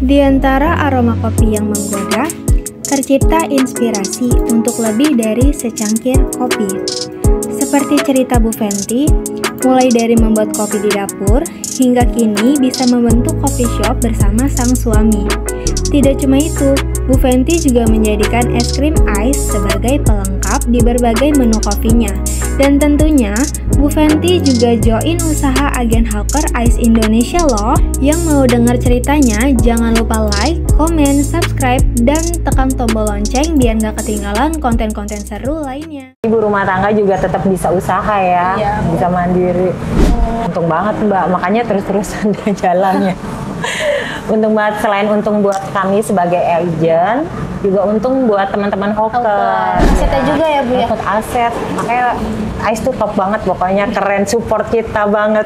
Di antara aroma kopi yang menggoda, tercipta inspirasi untuk lebih dari secangkir kopi. Seperti cerita Bu Fenty, mulai dari membuat kopi di dapur, hingga kini bisa membentuk coffee shop bersama sang suami. Tidak cuma itu, Bu Fenty juga menjadikan es krim ice sebagai pelengkap di berbagai menu kopinya. Dan tentunya, Bu Fenty juga join usaha agen Hawker Ice Indonesia loh. Yang mau dengar ceritanya, jangan lupa like, komen, subscribe, dan tekan tombol lonceng biar nggak ketinggalan konten-konten seru lainnya. Ibu rumah tangga juga tetap bisa usaha ya, bisa mandiri. Untung banget Mbak, makanya terus-terusan dia jalannya. Untung banget, selain untung buat kami sebagai agent, juga untung buat teman-teman Hawker. Asetnya juga ya Bu ya? Dapat aset, makanya Ice tuh top banget, pokoknya keren, support kita banget.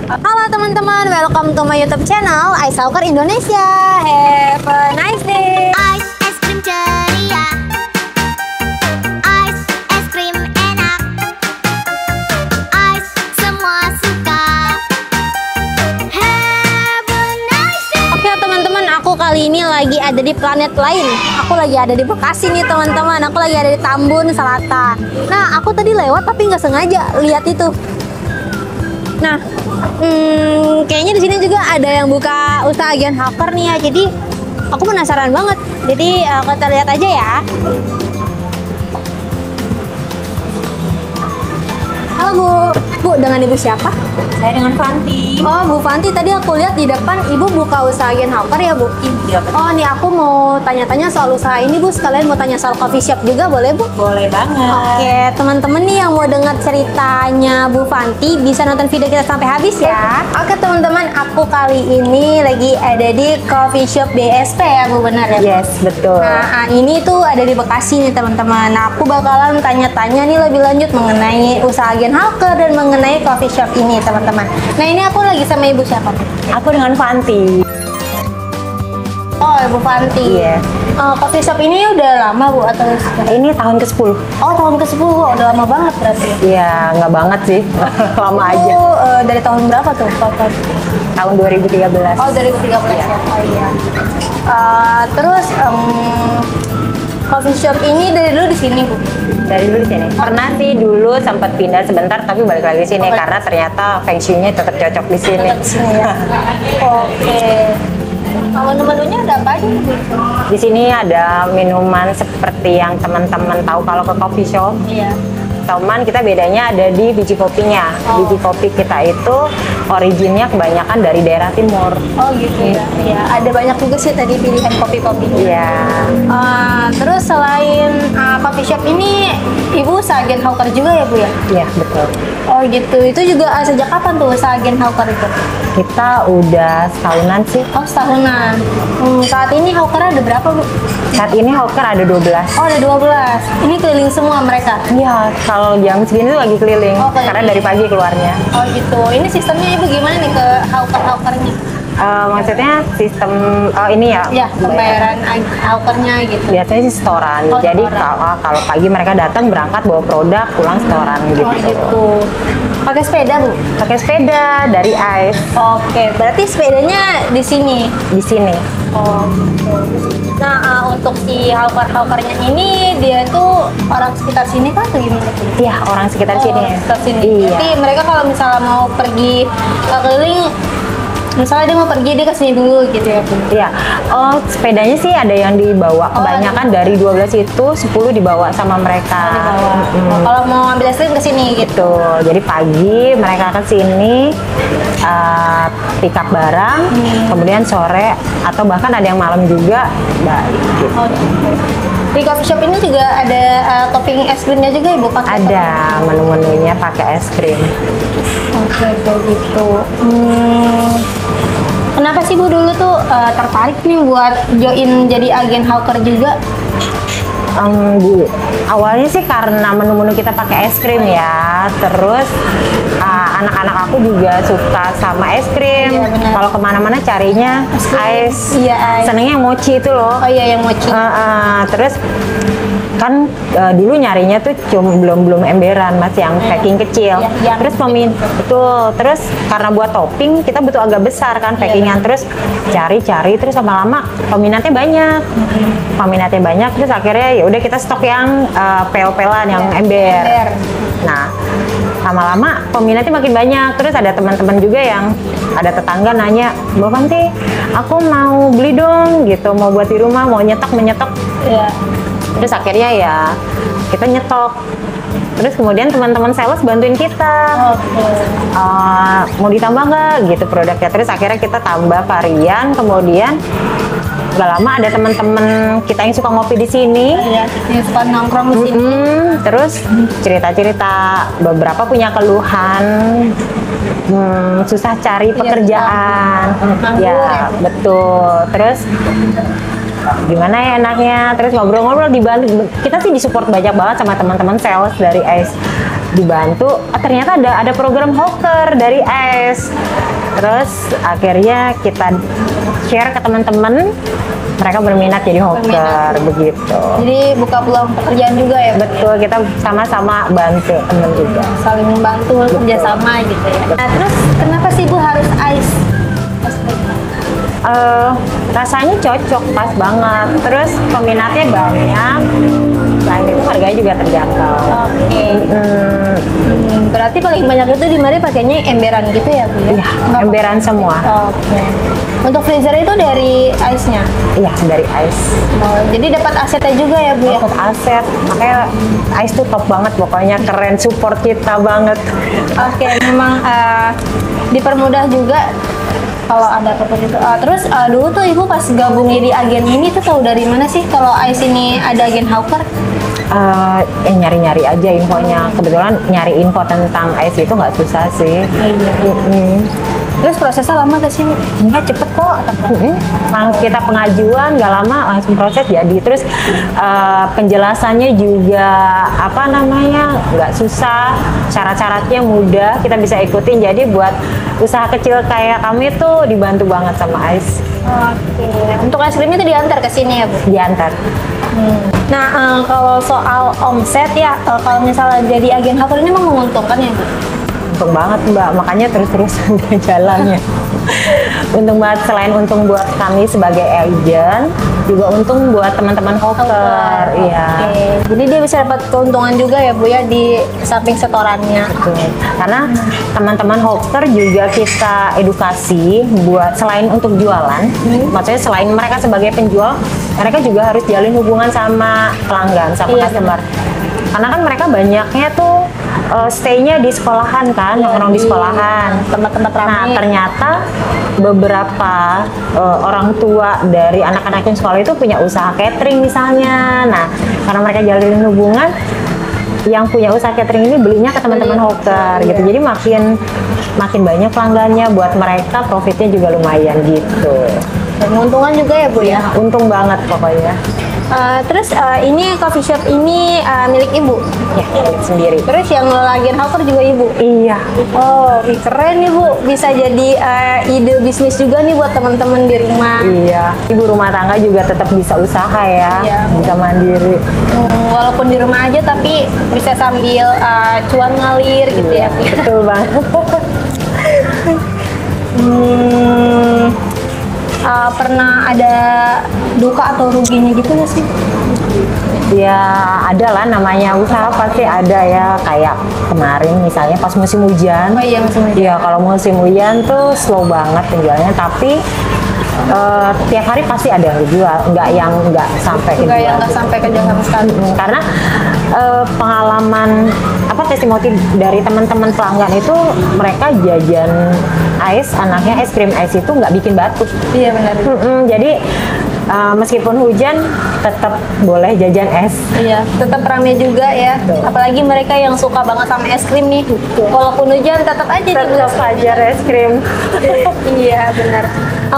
Halo teman-teman, welcome to my YouTube channel Ice Hawker Indonesia. Have a nice day. Ice es krim ceria, Ice es krim enak, Ice semua suka. Have a nice day. Oke teman-teman, aku kali ini lagi ada di planet lain. Aku lagi ada di Bekasi nih teman-teman. Aku lagi ada di Tambun Selatan. Nah, aku tadi lewat tapi nggak sengaja lihat itu. Nah, kayaknya di sini juga ada yang buka usaha agen Hawker nih ya. Jadi aku penasaran banget. Jadi kita lihat aja ya. Halo Bu, dengan Ibu siapa? Saya dengan Fanti. Oh, Bu Fanti, tadi aku lihat di depan Ibu buka usaha agen Hawker ya, Bu? Iya. Oh, nih aku mau tanya-tanya soal usaha ini, Bu. Sekalian mau tanya soal coffee shop juga, boleh, Bu? Boleh banget. Oke, teman-teman nih yang mau dengar ceritanya Bu Fanti bisa nonton video kita sampai habis ya. Oke, teman-teman, aku kali ini lagi ada di coffee shop BSP ya, Bu, benar ya? Yes, betul. Nah, ini tuh ada di Bekasi nih, teman-teman. Nah, aku bakalan tanya-tanya nih lebih lanjut mengenai usaha agen Hawker dan mengenai coffee shop ini, teman-teman. Nah, ini aku lagi sama Ibu siapa? Aku dengan Fanti. Oh, Ibu Fanti. Iya. Coffee shop ini udah lama, Bu, atau Ini tahun ke-10. Oh, tahun ke-10, udah lama banget berarti. Iya, nggak banget sih. Lama aja. Oh, dari tahun berapa tuh? Tahun 2013. Oh, 2013 ya. Oh iya. Terus coffee shop ini dari dulu di sini, Bu? Dari dulu di sini. Pernah sih dulu sempat pindah sebentar tapi balik lagi di sini karena ternyata feng shui-nya tetap cocok di sini. Tetap di sini ya. Oke. Kalau menu-menunya ada apa aja, Bu? Di sini ada minuman seperti yang teman-teman tahu kalau ke coffee shop. Iya. Cuman kita bedanya ada di biji kopinya. Oh. Biji kopi kita itu originnya kebanyakan dari daerah timur. Oh gitu ya. Iya, ada banyak juga sih tadi pilihan kopi-kopinya. Iya. Terus selain coffee shop ini, Ibu usaha agen Hawker juga ya, Bu ya? Iya, betul. Oh gitu. Itu juga sejak kapan tuh usaha agen Hawker itu? Kita udah setahunan sih. Oh, setahunan. Saat ini Hawker ada berapa, Bu? Saat ini Hawker ada 12. Oh, ada 12. Ini keliling semua mereka? Iya, kalau jam segini tuh lagi keliling. Oh, keliling. Karena dari pagi keluarnya. Oh gitu. Ini sistemnya Ibu gimana nih ke Hawker-Hawkernya? Maksudnya sistem ini ya? Ya, pembayaran Hawkernya gitu. Biasanya sih setoran. Oh, Jadi setoran. kalau pagi mereka datang berangkat bawa produk, pulang setoran gitu. Oh gitu. Pakai sepeda, Bu? Pakai sepeda dari Ice Oke, berarti sepedanya di sini. di sini. Oh, gitu. Nah, untuk si Hawker-Hawkernya ini dia tuh orang sekitar sini kan atau gimana? Iya, orang sekitar sini. Sekitar sini. Iya. Jadi mereka kalau misalnya mau pergi keliling, misalnya dia mau pergi dia kesini dulu gitu ya, Bu? Iya. Oh, sepedanya sih ada yang dibawa. Kebanyakan dari 12 itu 10 dibawa sama mereka. Oh, kalau mau ambil es krim ke sini gitu. Gitu. Jadi pagi mereka ke sini pick up barang, kemudian sore atau bahkan ada yang malam juga balik. Gitu. Oh, gitu. Di coffee shop ini juga ada topping es krimnya juga, Ibu? Pakai Ada menu-menunya pakai es krim. Oke, kayak gitu. Kenapa sih Bu dulu tuh tertarik nih buat join jadi agen Hawker juga? Bu, awalnya sih karena menu-menu kita pakai es krim ya, terus anak-anak aku juga suka sama es krim. Iya, benar. Kalau kemana-mana carinya ice. Iya, ice. Senengnya yang mochi itu loh. Oh iya, yang mochi. Terus kan dulu nyarinya tuh belum emberan, masih yang packing kecil. Iya, yang terus betul. Terus karena buat topping kita butuh agak besar kan packingan. Terus cari terus lama-lama peminatnya banyak. Terus akhirnya ya udah kita stok yang pel-pelan yang ember. Nah, lama-lama peminatnya makin banyak. Terus ada teman-teman juga yang ada tetangga nanya, "Mbak Fanti, aku mau beli dong gitu, mau buat di rumah, mau menyetok." Iya. Terus akhirnya ya kita nyetok. Terus kemudian teman-teman sales bantuin kita. Mau ditambah nggak gitu produknya. Terus akhirnya kita tambah varian. Kemudian nggak lama ada teman-teman kita yang suka ngopi di sini. Iya, yang suka nongkrong di sini. Terus cerita-cerita, beberapa punya keluhan, susah cari pekerjaan. Nganggur Ya, betul. Terus gimana ya enaknya, terus ngobrol-ngobrol, dibantu. Kita sih disupport banyak banget sama teman-teman sales dari ICE, dibantu. Ternyata ada program hawker dari ICE. Terus akhirnya kita share ke teman-teman, mereka berminat jadi hawker begitu. Jadi buka peluang pekerjaan juga ya. Betul, kita sama-sama bantu teman juga. Saling membantu, kerjasama gitu ya. Nah, terus kenapa sih Bu harus ICE? Rasanya cocok, pas banget. Terus peminatnya banyak. Selain itu harganya juga terjangkau. Oke. Berarti paling banyak itu di mari pakainya emberan gitu ya Bu ya? Iya, emberan semua. Oke. Untuk freezer itu dari ICE-nya? Iya, dari ICE. Oh, jadi dapat asetnya juga ya Bu ya? Dapat aset, makanya ICE tuh top banget, pokoknya keren, support kita banget. Oke, memang dipermudah juga kalau ada seperti itu. Terus dulu tuh Ibu pas gabung di agen ini tuh tahu dari mana sih kalau ICE ini ada agen hawker? Nyari-nyari aja infonya. Kebetulan nyari info tentang ICE itu nggak susah sih. Terus prosesnya lama gak sih? Enggak, cepet kok. Kita pengajuan nggak lama langsung proses jadi. Terus penjelasannya juga nggak susah, syarat-syaratnya mudah, kita bisa ikutin. Jadi buat usaha kecil kayak kami tuh dibantu banget sama ICE. Oke. Untuk es krimnya itu diantar ke sini ya Bu? Diantar. Nah, kalau soal omset ya, kalau misalnya jadi agen hawker ini memang menguntungkan ya Bu? Untung banget Mbak, makanya terus-terusan jalannya. Untung banget, selain untung buat kami sebagai agent, juga untung buat teman-teman hawker. Iya. Oke. Jadi dia bisa dapat keuntungan juga ya Bu ya di samping setorannya. Betul. Karena teman-teman hawker juga kita edukasi buat selain untuk jualan, maksudnya selain mereka sebagai penjual, mereka juga harus jalin hubungan sama pelanggan, sama customer. Karena kan mereka banyaknya tuh stay-nya di sekolahan kan, nongkrong di sekolahan, tempat-tempat ramai. Nah, ternyata beberapa orang tua dari anak-anak yang sekolah itu punya usaha catering misalnya. Nah, karena mereka jalin hubungan, yang punya usaha catering ini belinya ke teman-teman hawker gitu. Jadi makin banyak pelanggannya, buat mereka profitnya juga lumayan gitu. Dan keuntungan juga ya Bu ya? Untung banget pokoknya. Terus ini coffee shop ini milik Ibu? Ya, milik sendiri. Terus yang ngelagin hawker juga Ibu? Iya. Oh, keren nih Bu. Bisa jadi ide bisnis juga nih buat teman-teman di rumah. Iya. Ibu rumah tangga juga tetap bisa usaha ya. Iya. Bisa mandiri. Walaupun di rumah aja tapi bisa sambil cuan ngalir gitu ya. Betul banget. Pernah ada duka atau ruginya gitu nggak sih? Ya ada lah, namanya usaha pasti ada ya. Kayak kemarin misalnya pas musim hujan. Oh iya, musim hujan. Iya, kalau musim hujan tuh slow banget penjualannya. Tapi tiap hari pasti ada yang dijual, nggak sampai kejual. Nggak sampai kejual sama sekali. Karena pengalaman testimoni dari teman-teman pelanggan itu, mereka jajan ICE, anaknya es krim ICE itu nggak bikin batuk. Iya benar. Jadi meskipun hujan tetap boleh jajan es. Iya, tetap ramai juga ya. Betul. Apalagi mereka yang suka banget sama es krim nih. Walaupun hujan tetap aja Tetap es krim. Iya benar.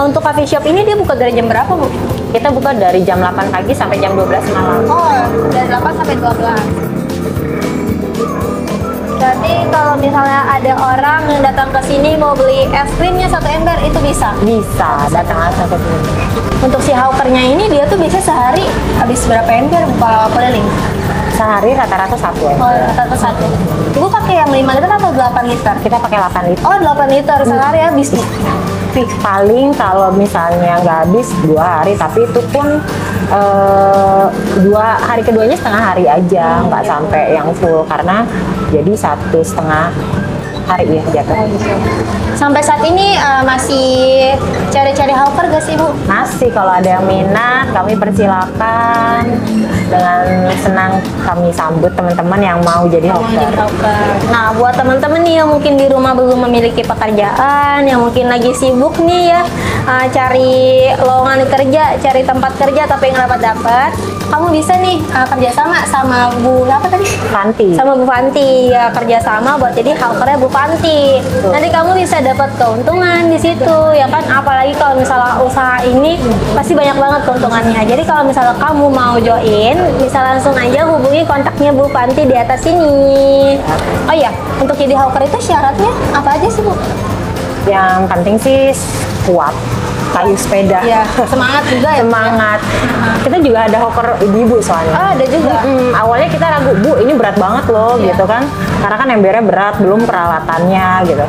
Untuk coffee shop ini dia buka dari jam berapa Bu? Kita buka dari jam 8 pagi sampai jam 12 malam. Oh, dari 8 sampai 12. Berarti kalau misalnya ada orang yang datang ke sini mau beli es krimnya 1 ember itu bisa. Bisa datang langsung ke sini. Untuk si hawkernya ini dia tuh biasanya sehari habis berapa ember buka keliling? Sehari rata-rata 1 Oh, ember. rata-rata 1. Ibu pakai yang 5 liter atau 8 liter? Kita pakai 8 liter. Oh, 8 liter sehari habis nih. Fix paling kalau misalnya nggak habis 2 hari, tapi itu pun 2 hari keduanya setengah hari aja, nggak sampai yang full karena jadi 1,5 hari ya jatuh. Sampai saat ini masih cari-cari hawker gak sih, Bu? Masih, kalau ada yang minat kami persilakan, dengan senang kami sambut teman-teman yang mau jadi hawker. Nah, buat teman-teman nih yang mungkin di rumah belum memiliki pekerjaan, yang mungkin lagi sibuk nih ya, cari lowongan kerja, cari tempat kerja tapi nggak dapat, kamu bisa nih kerjasama sama Bu apa tadi? Fanti. Sama Bu Fanti ya, kerjasama buat jadi hawkernya Bu Fanti. Nanti kamu bisa dapat keuntungan di situ ya kan, apalagi kalau misalnya usaha ini pasti banyak banget keuntungannya. Jadi kalau misalnya kamu mau join, bisa langsung aja hubungi kontaknya Bu Fanti di atas sini. Oh iya, untuk jadi hawker itu syaratnya apa aja sih, Bu? Yang penting sih kuat, kayu sepeda. Ya, semangat juga ya. Semangat. Kita juga ada hawker ibu-ibu soalnya. Oh, ada juga. Awalnya kita ragu, Bu, ini berat banget loh, Iya. gitu kan. Karena kan embernya berat, belum peralatannya gitu.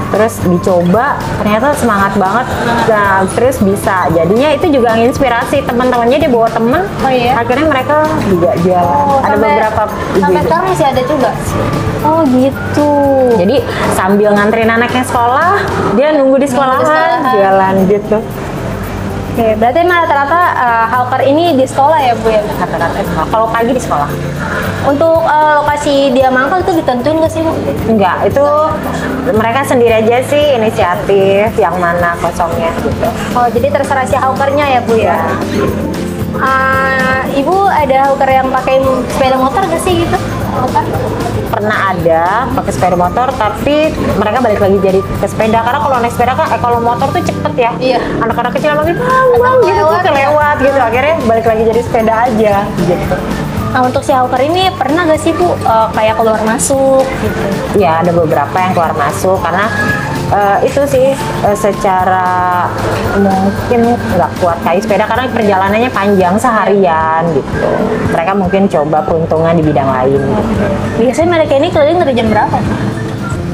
Terus dicoba, ternyata semangat banget. Nah, terus bisa. Jadinya itu juga nginspirasi teman-temannya, dia bawa temen. Oh iya. Akhirnya mereka juga jualan. Ada beberapa sampai ibu-ibu. sekarang masih ada juga. Oh gitu. Jadi sambil nganterin anaknya sekolah, dia nunggu di sekolahan, sekolahan. jualan gitu. Oke, berarti emang rata-rata hawker ini di sekolah ya, Bu ya? Kata-kata kalau pagi di sekolah. Untuk lokasi dia mangkal itu ditentuin nggak sih, Bu? Enggak, itu mereka sendiri aja sih inisiatif yang mana kosongnya gitu. Oh, jadi terserah si hawkernya ya, Bu ya? Ibu ada hawker yang pakai sepeda motor nggak sih gitu? Hawker? Pernah ada pakai sepeda motor, tapi mereka balik lagi jadi ke sepeda karena kalau naik sepeda kan kalau motor tuh cepet ya. Iya. Anak-anak kecil manggil bang gitu, Kelewat ya. kelewat gitu, akhirnya balik lagi jadi sepeda aja gitu. Nah, untuk si hawker ini pernah nggak sih, Bu, kayak keluar masuk gitu? Ya, ada beberapa yang keluar masuk karena itu sih secara mungkin nggak kuat kayu sepeda karena perjalanannya panjang seharian gitu. Mereka mungkin coba peruntungan di bidang lain. Biasanya mereka ini keliling dari jam berapa?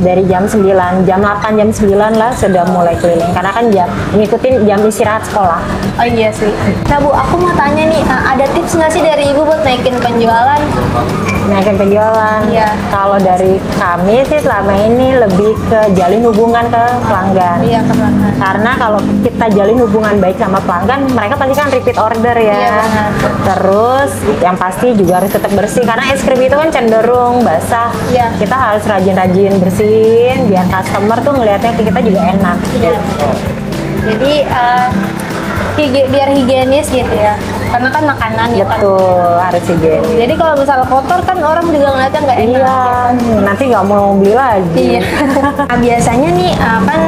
Dari jam 9, jam 8, jam 9 lah sudah mulai keliling karena kan ngikutin jam istirahat sekolah. Oh iya sih. Nah, Bu, aku mau tanya nih, ada tips nggak sih dari Ibu buat naikin penjualan? Naikin penjualan. Iya. Kalau dari kami sih selama ini lebih ke jalin hubungan ke pelanggan. Iya, ke pelanggan. Karena kalau kita jalin hubungan baik sama pelanggan, mereka pasti kan repeat order ya. Iya, benar. Terus yang pasti juga harus tetap bersih karena es krim itu kan cenderung basah. Iya. Kita harus rajin-rajin bersihin biar customer tuh ngelihatnya ke kita juga enak. Iya. Jadi biar higienis gitu ya. Karena kan makanan ya kan. Betul, harus higienis. Jadi kalau misalnya kotor kan orang juga ngeliatnya nggak enak. Iya, nanti nggak mau beli lagi. Iya. Nah, biasanya nih kan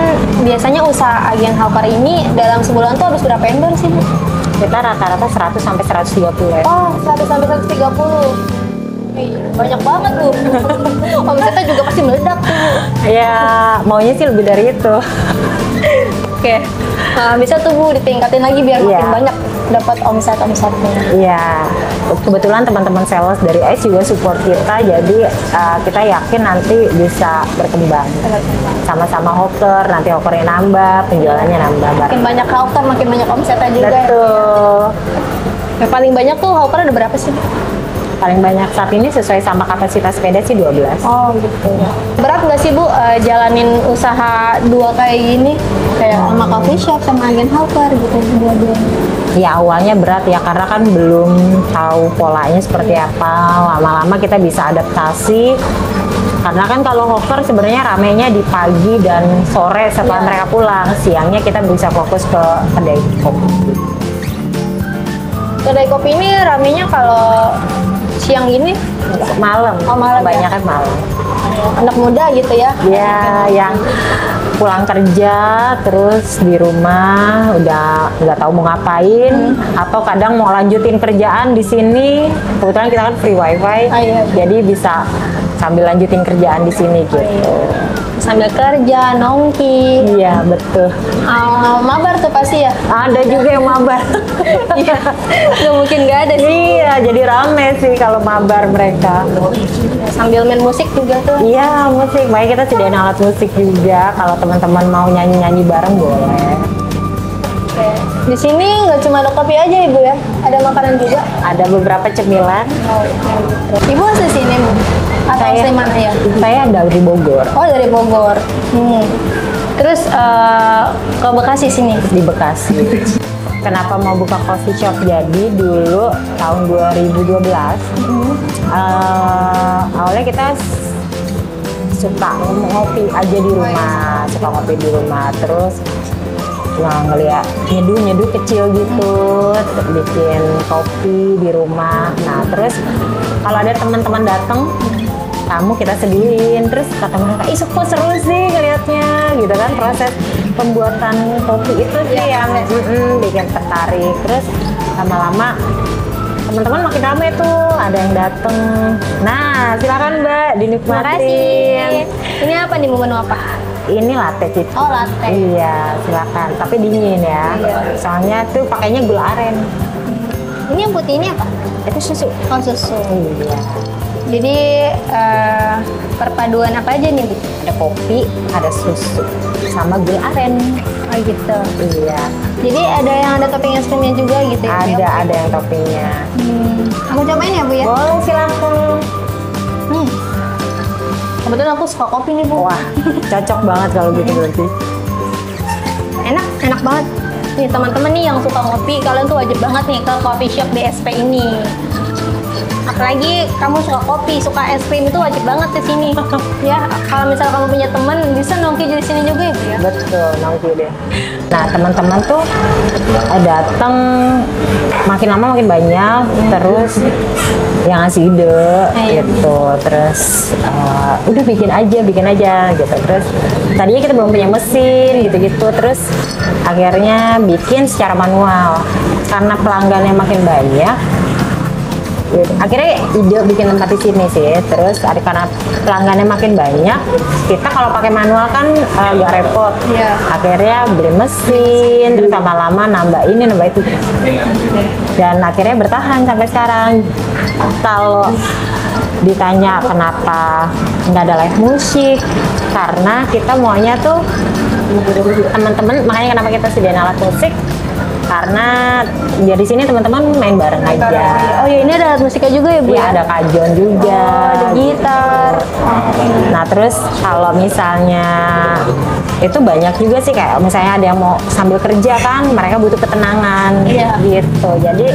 biasanya usaha agen hawker ini dalam sebulan tuh habis berapa ember sih, Bu? Kita rata-rata 100 sampai 130 ya. Oh, 100 sampai 130. Banyak banget tuh. Omsetnya juga pasti meledak tuh, Bu. Ya, maunya sih lebih dari itu. Oke. Bisa tuh, Bu, ditingkatin lagi biar makin Iya. banyak dapat omsetnya. Iya, kebetulan teman-teman sales dari ACE juga support kita, jadi kita yakin nanti bisa berkembang. Sama-sama hawker, nanti hawkernya nambah, penjualannya nambah. Makin banyak hawker, makin banyak omsetnya juga. Betul. Yang paling banyak tuh hawker ada berapa sih? Paling banyak saat ini sesuai sama kapasitas sepeda sih 12. Oh gitu. Berat nggak sih, Bu, jalanin usaha dua kayak gini? Kayak sama coffee shop, sama agen hawker gitu, dua-duanya. Ya awalnya berat ya karena kan belum tahu polanya seperti apa. Lama-lama kita bisa adaptasi. Karena kan kalau hawker sebenarnya ramenya di pagi dan sore setelah Iya. mereka pulang. Siangnya kita bisa fokus ke kedai kopi. Kedai kopi ini ramenya kalau siang gini Malam. Oh, malam ya? Kebanyakan malam. anak muda gitu ya? Ya, yang pulang kerja terus di rumah udah nggak tahu mau ngapain atau kadang mau lanjutin kerjaan di sini. Kebetulan kita kan free wifi, Ah, iya. jadi bisa sambil lanjutin kerjaan di sini gitu. Sambil kerja, nongki. Iya betul. Mabar tuh pasti ya? Ada juga yang mabar. Iya, nggak mungkin nggak ada sih. Iya, jadi rame sih kalau mabar mereka. Sambil main musik juga tuh. Iya, musik. Makanya kita sediain alat musik juga. Kalau teman-teman mau nyanyi-nyanyi bareng boleh. Oke. Di sini nggak cuma ada kopi aja Ibu ya? Ada makanan juga? Ada beberapa cemilan. Ibu asli sini Bu? Atau asli mana ya? Saya dari Bogor. Oh dari Bogor. Terus ke Bekasi sini? Di Bekasi. Kenapa mau buka coffee shop? Jadi dulu tahun 2012 awalnya kita suka ngopi aja di rumah, suka ngopi di rumah, terus ngeliat nyeduh kecil gitu, bikin kopi di rumah. Nah terus kalau ada teman-teman datang tamu kita sediain, terus kata mereka, ih kok seru sih ngeliatnya gitu kan, proses pembuatan kopi itu sih yang bikin tertarik. Terus lama-lama teman-teman makin ramai tuh, ada yang dateng. Nah silakan Mbak dinikmatin. Ini apa nih, menu apa? Ini latte gitu. Oh latte. Iya silakan, tapi dingin ya. Soalnya tuh pakainya gula aren. Ini yang putih ini apa? Itu susu. Oh susu. Iya. Jadi perpaduan apa aja nih Bu? Ada kopi, ada susu, sama gula aren. Oh gitu. Iya. Jadi ada yang ada topping es krimnya juga gitu ya? Ada yang toppingnya. Aku cobain ya Bu ya? Boleh silakan. Kebetulan aku suka kopi nih Bu. Wah, cocok banget kalau gitu berarti. Enak banget. Nih teman-teman nih yang suka ngopi, kalian tuh wajib banget nih ke coffee shop DSP ini. Apalagi kamu suka kopi, suka es krim, itu wajib banget ke sini. Ya, kalau misalnya kamu punya teman, bisa nongki di sini juga ya Bu ya? Betul, nongki deh. Nah, teman-teman tuh datang makin lama makin banyak, terus yang ngasih ide gitu, terus udah bikin aja gitu. Terus tadinya kita belum punya mesin gitu-gitu, terus akhirnya bikin secara manual karena pelanggannya makin banyak. Akhirnya ide bikin tempat di sini sih. Terus karena pelanggannya makin banyak, kita kalau pakai manual kan agak repot. Iya. Akhirnya beli mesin, terus lama-lama nambah ini nambah itu. Dan akhirnya bertahan sampai sekarang. Kalau ditanya kenapa nggak ada live musik, karena kita maunya tuh teman-teman, makanya kenapa kita sediain alat musik, karena ya di sini teman-teman main bareng aja. Oh ya, ini ada alat musiknya juga ya Bu? Iya, ada kajon juga, ada gitar. Nah terus kalau misalnya itu banyak juga sih, kayak misalnya ada yang mau sambil kerja kan, mereka butuh ketenangan gitu. Jadi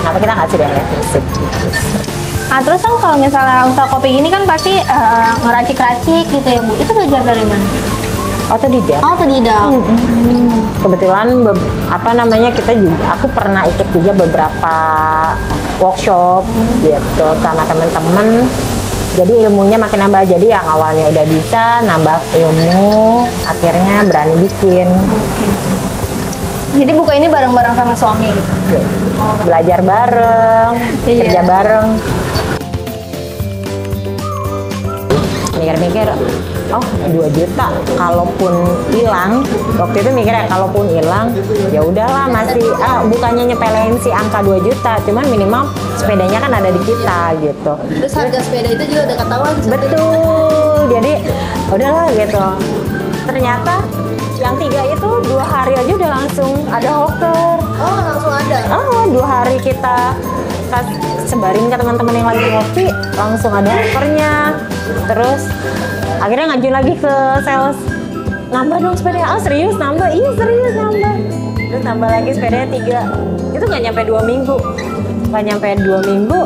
kenapa kita nggak sediain live musik? Nah terus kan kalau misalnya usaha kopi gini kan pasti ngeracik-racik gitu ya Bu? Itu belajar dari mana? Otodidak. Oh otodidak. Kebetulan aku pernah ikut juga beberapa workshop gitu sama teman-teman. Jadi ilmunya makin nambah. Jadi yang awalnya udah bisa nambah ilmu, akhirnya berani bikin. Jadi buka ini bareng-bareng sama suami gitu? Belajar bareng, kerja bareng. Mikir-mikir, oh 2 juta kalaupun hilang, waktu itu mikirnya kalaupun hilang ya udahlah, masih bukannya nyepelein si angka 2 juta, cuman minimal sepedanya kan ada di kita gitu. Terus harga sepeda itu juga udah ketahuan? Betul, jadi udahlah gitu. Ternyata yang 3 itu 2 hari aja udah langsung ada hoker. Oh langsung ada? 2 hari kita sebarin ke teman-teman yang lagi ngopi, langsung ada hokernya. Terus akhirnya ngajuin lagi ke sales, nambah dong sepeda. Serius nambah? Iya serius nambah. Terus nambah lagi sepedanya 3. Itu nggak nyampe 2 minggu,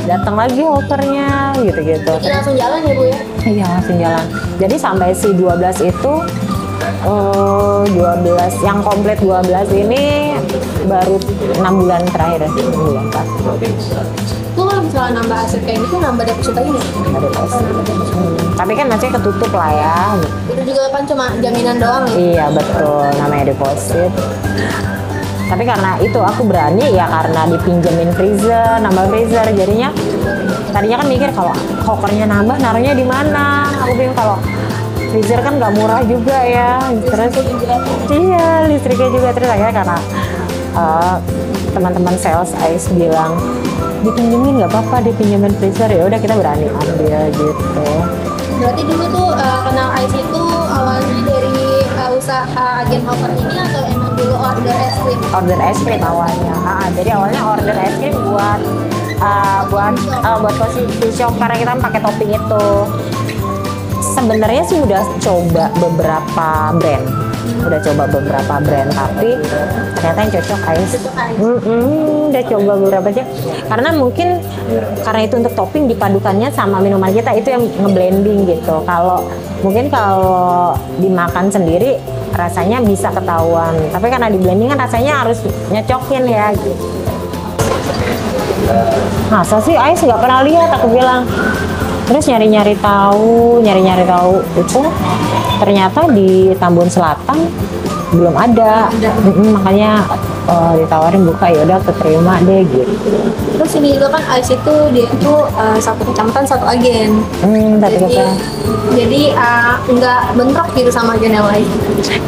datang lagi hokernya gitu-gitu. Jadi langsung jalan ya Bu ya? Iya langsung jalan. Jadi sampai si 12 itu 12 yang komplit 12 ini baru 6 bulan terakhir ya, 6 bulan pas. Lu kalau misalnya nambah aset kayak gitu, nambah deposit lagi nggak? Nggak deposit. Tapi kan masih ketutup lah ya. Itu juga kan cuma jaminan doang ya? Iya betul, namanya deposit. Tapi karena itu aku berani ya karena dipinjemin freezer, nambah freezer, jadinya tadinya kan mikir kalau kokernya nambah naruhnya di mana. Aku bingung kalau freezer kan nggak murah juga ya. Terus iya listriknya juga, terus akhirnya karena teman-teman sales Ais bilang dipinjemin nggak apa-apa, dipinjemin freezer, ya udah kita berani ambil gitu. Berarti dulu tuh kenal Ais itu awalnya dari usaha agen hopper ini atau emang dulu order es krim? Order es krim awalnya. Jadi awalnya order es krim buat coffee shop karena kita pakai topping itu. Sebenarnya sih udah coba beberapa brand, tapi ternyata yang cocok Ais. Udah coba beberapa aja. Karena mungkin karena itu untuk topping dipadukannya sama minuman kita itu yang ngeblending gitu. Mungkin kalau dimakan sendiri rasanya bisa ketahuan, tapi karena di blending kan rasanya harus nyocokin ya gitu. Masa sih Ais nggak pernah lihat, aku bilang. Terus nyari-nyari tahu itu ternyata di Tambun Selatan belum ada. Makanya ditawarin buka, ya udah keterima deh gitu. Terus ini juga kan Ais itu dia itu satu kecamatan satu agen. Jadi nggak bentrok gitu sama agen yang lain.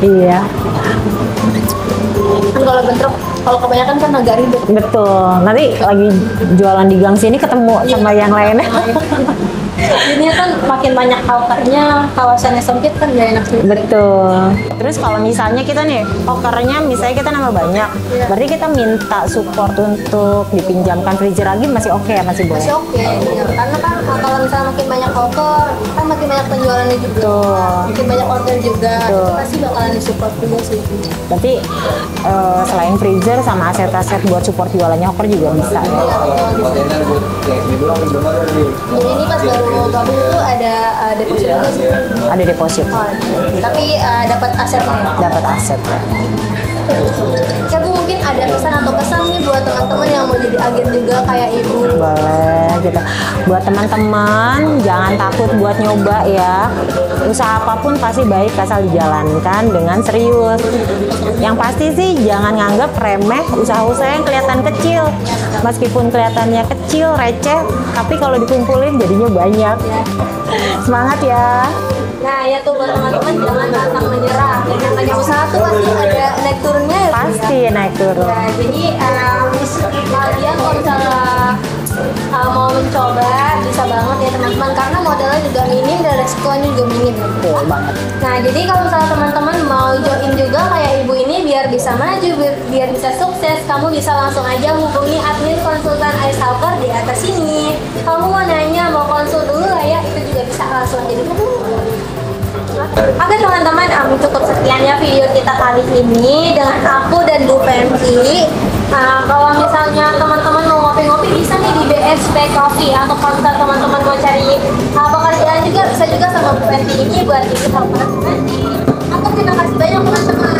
Iya. Kan kalau bentrok, kalau kebanyakan kan agak ribet. Betul. Nanti lagi jualan di gang sini ketemu sama yang lainnya. Jadinya kan makin banyak hawkernya, kawasannya sempit kan gak enak sih. Betul. Terus kalau misalnya kita nih hawkernya misalnya kita nambah banyak, berarti kita minta support untuk dipinjamkan freezer lagi masih oke ya, masih boleh. Masih oke, ya. Karena kan kalau misalnya makin banyak hawker, kan makin banyak penjualannya juga. Betul. Makin banyak order juga, Betul. itu pasti bakalan disupport juga sih. Berarti selain freezer sama aset-aset buat support jualannya hawker juga bisa ya. Jadi ini pas baru gabung itu ada deposit juga sih. Ada deposit. Tapi dapat asetnya. Dapat aset. Ya Bu, mungkin ada pesan atau kesan nih buat teman-teman yang mau jadi agen juga kayak Ibu. Boleh gitu. Buat teman-teman jangan takut buat nyoba ya. Usaha apapun pasti baik asal dijalankan dengan serius. Yang pasti sih jangan nganggap remeh usaha-usaha yang kelihatan kecil. Meskipun kelihatannya kecil, receh, tapi kalau dikumpulin jadinya banyak. Semangat ya. Nah ya tuh buat teman-teman jangan pantang menyerah. Yang namanya usaha tuh pasti ada naik turunnya ya. Pasti naik turun. Nah, jadi kalian kalau misalnya mau mencoba bisa banget ya teman-teman, karena modalnya juga minim dan resikonya juga minim. Betul banget. Nah jadi kalau misalnya teman-teman mau join juga kayak Ibu ini biar bisa maju, biar bisa sukses, kamu bisa langsung aja hubungi admin konsultan Ais Hawker di atas sini. Kamu mau nanya, mau konsul dulu lah ya, itu juga bisa langsung jadi Oke teman-teman, cukup sekian ya video kita kali ini dengan aku dan Bu Fenty. Kalau misalnya teman-teman mau ngopi-ngopi bisa nih di BSP Coffee, atau kalau misalnya teman-teman mau cari pekerjaan juga bisa juga sama Bu Fenty ini buat ikut hawker nanti. Aku terima kasih banyak teman-teman.